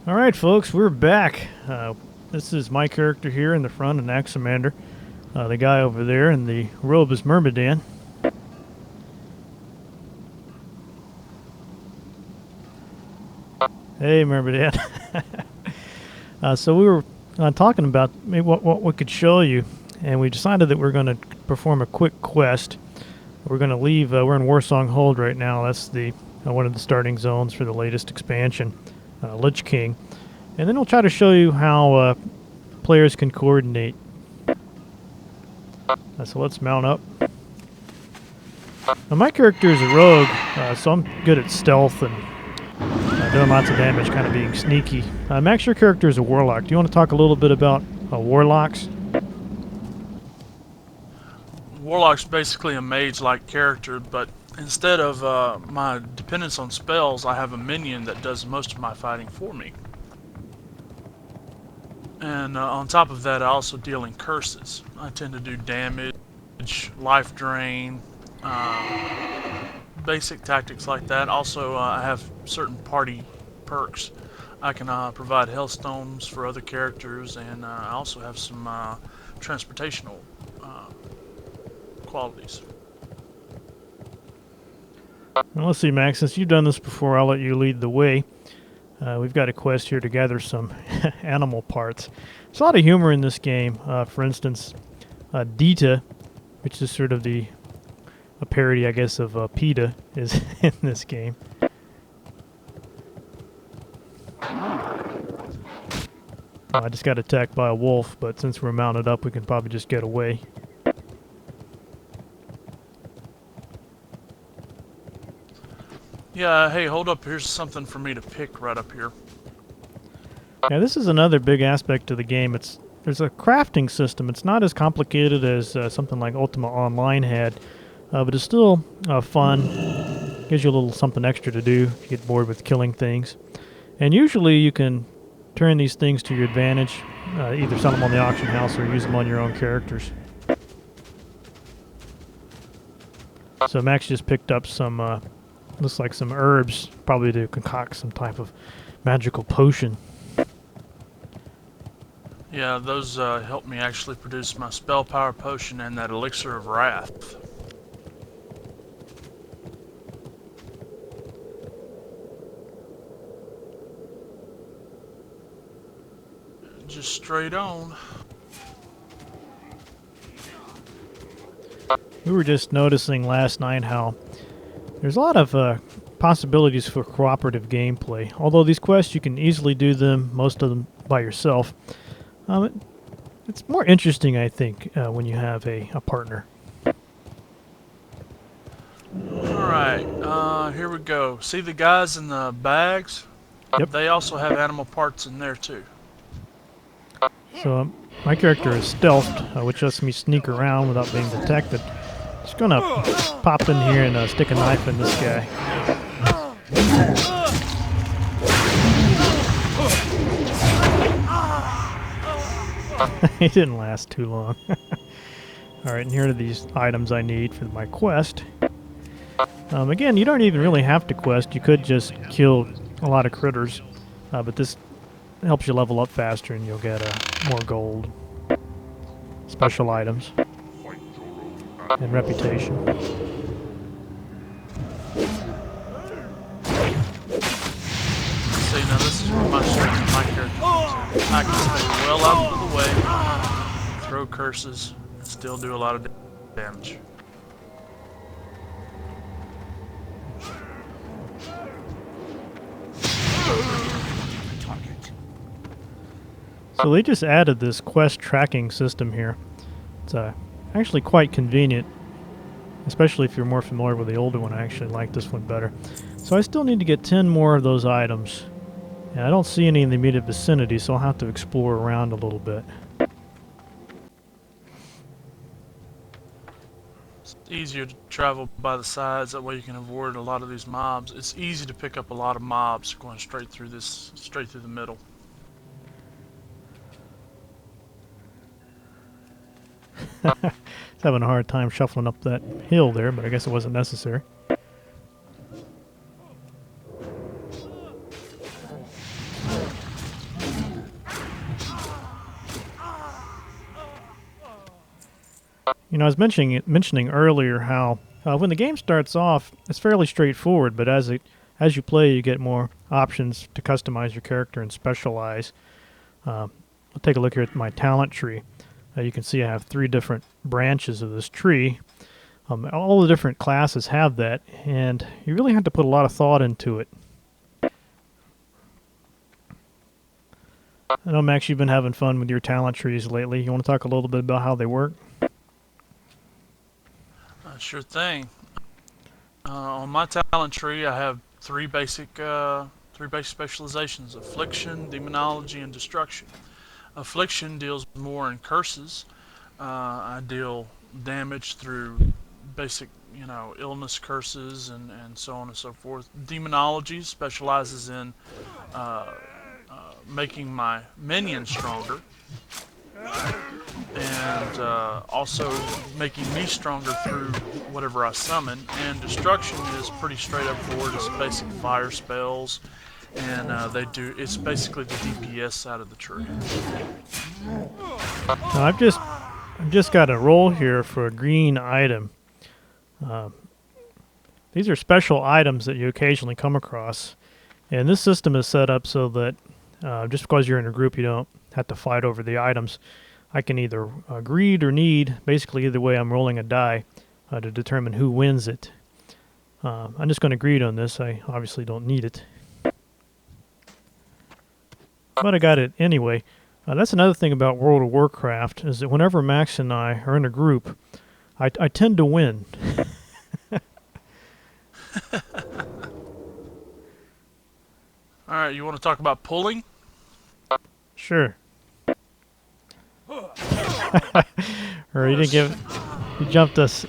Alright folks, we're back. This is my character here in the front, an Axamander. The guy over there in the robe is Myrmidon. Hey Myrmidon. So we were talking about maybe what we could show you, and we decided that we're going to perform a quick quest. We're going to leave, we're in Warsong Hold right now. That's the one of the starting zones for the latest expansion, Lich King. And then we'll try to show you how players can coordinate. So let's mount up. Now my character is a rogue, so I'm good at stealth and doing lots of damage, kind of being sneaky. Max, your character is a warlock. Do you want to talk a little bit about warlocks? Warlock's basically a mage-like character, but instead of my dependence on spells, I have a minion that does most of my fighting for me. And on top of that, I also deal in curses. I tend to do damage, life drain, basic tactics like that. Also, I have certain party perks. I can provide hellstones for other characters, and I also have some transportational qualities. Well, let's see, Max, since you've done this before, I'll let you lead the way. We've got a quest here to gather some animal parts. There's a lot of humor in this game. For instance, Dita, which is sort of a parody, I guess, of PETA, is in this game. I just got attacked by a wolf, but since we're mounted up, we can probably just get away. Yeah, hey, hold up, here's something for me to pick right up here. Yeah, this is another big aspect of the game. There's a crafting system. It's not as complicated as something like Ultima Online had, but it's still fun. Gives you a little something extra to do if you get bored with killing things. And usually you can turn these things to your advantage, either sell them on the auction house or use them on your own characters. So Max just picked up some, looks like some herbs, probably to concoct some type of magical potion. Yeah, those help me actually produce my spell power potion and that elixir of wrath. Just straight on. We were just noticing last night how there's a lot of possibilities for cooperative gameplay. Although these quests, you can easily do them, most of them by yourself. It's more interesting, I think, when you have a partner. Alright, here we go. See the guys in the bags? Yep. They also have animal parts in there too. So my character is stealthed, which lets me sneak around without being detected. Just gonna pop in here and stick a knife in this guy. He didn't last too long. Alright, and here are these items I need for my quest. Again, you don't even really have to quest. You could just kill a lot of critters, but this helps you level up faster and you'll get more gold, special items, and reputation. See, now this is where my strength of my character comes in. I can stay well out of the way, throw curses, and still do a lot of damage. So they just added this quest tracking system here. It's actually quite convenient, especially if you're more familiar with the older one. I actually like this one better. So I still need to get 10 more of those items. And I don't see any in the immediate vicinity, so I'll have to explore around a little bit. It's easier to travel by the sides, that way you can avoid a lot of these mobs. It's easy to pick up a lot of mobs going straight through the middle. It's having a hard time shuffling up that hill there, but I guess it wasn't necessary. You know, I was mentioning earlier how when the game starts off, it's fairly straightforward, but as you play, you get more options to customize your character and specialize. I'll take a look here at my talent tree. You can see I have 3 different branches of this tree. All the different classes have that, and you really have to put a lot of thought into it. I know, Max, you've been having fun with your talent trees lately. You want to talk a little bit about how they work? Sure thing. On my talent tree, I have three basic specializations: affliction, demonology, and destruction. Affliction deals more in curses. I deal damage through basic, illness, curses, and so on and so forth. Demonology specializes in making my minions stronger, and also making me stronger through whatever I summon. And destruction is pretty straight up forward. It's basic fire spells, and it's basically the DPS side of the tree. Now, I've just got a roll here for a green item. These are special items that you occasionally come across, and this system is set up so that just because you're in a group, you don't have to fight over the items. I can either greed or need, basically either way I'm rolling a die to determine who wins it. I'm just going to greed on this. I obviously don't need it, but I got it anyway. That's another thing about World of Warcraft, is that whenever Max and I are in a group, I tend to win. Alright, you want to talk about pulling? Sure. Or you jumped us.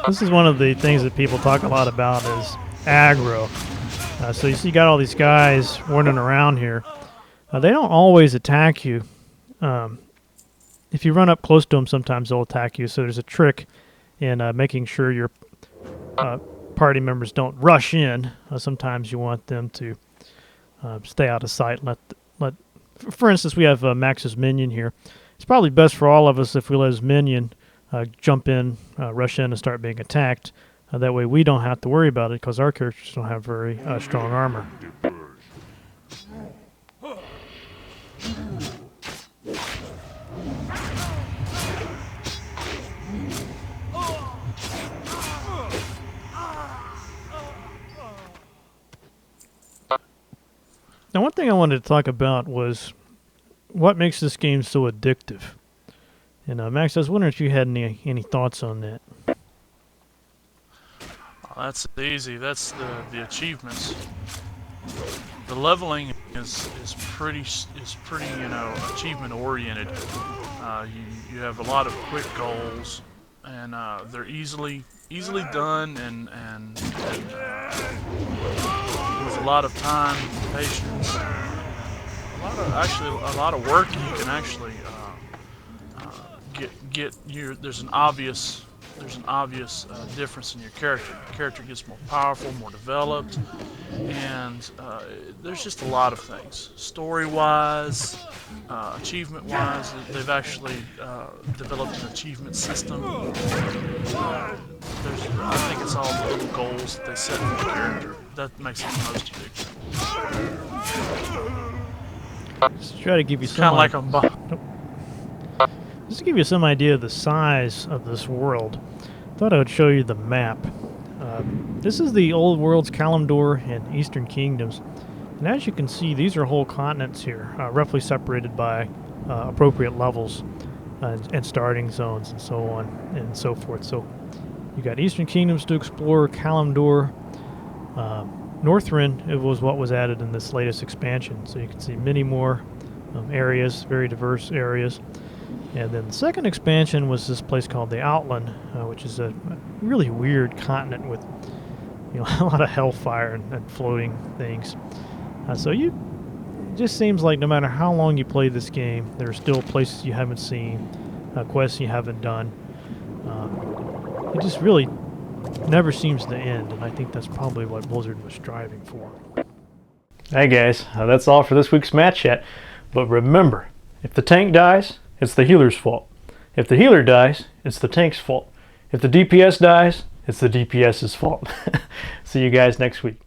This is one of the things that people talk a lot about is aggro. So you see you got all these guys running around here. They don't always attack you. If you run up close to them, sometimes they'll attack you. So there's a trick in making sure your party members don't rush in. Sometimes you want them to stay out of sight. For instance, we have Max's minion here. It's probably best for all of us if we let his minion jump in, rush in, and start being attacked. That way we don't have to worry about it because our characters don't have very strong armor. Now, one thing I wanted to talk about was what makes this game so addictive. And Max, I was wondering if you had any thoughts on that. That's easy. That's the achievements. The leveling is pretty achievement oriented. You have a lot of quick goals, and they're easily done, and with a lot of time, patience, a lot of work. You can actually get your. There's an obvious difference in your character. The character gets more powerful, more developed, and there's just a lot of things. Story-wise, achievement-wise, they've actually developed an achievement system. I think it's all the little goals that they set for the character that makes it the most addictive. Just try to give you some. Kind of like Just to give you some idea of the size of this world, I thought I would show you the map. This is the Old World's Kalimdor and Eastern Kingdoms. And as you can see, these are whole continents here, roughly separated by appropriate levels and starting zones and so on and so forth. So you got Eastern Kingdoms to explore, Kalimdor. Northrend, it was what was added in this latest expansion. So you can see many more areas, very diverse areas. And then the second expansion was this place called the Outland, which is a really weird continent with a lot of hellfire and floating things. So it just seems like no matter how long you play this game, there are still places you haven't seen, quests you haven't done. It just really never seems to end, and I think that's probably what Blizzard was striving for. Hey guys, that's all for this week's Match Chat. But remember, if the tank dies, it's the healer's fault. If the healer dies, it's the tank's fault. If the DPS dies, it's the DPS's fault. See you guys next week.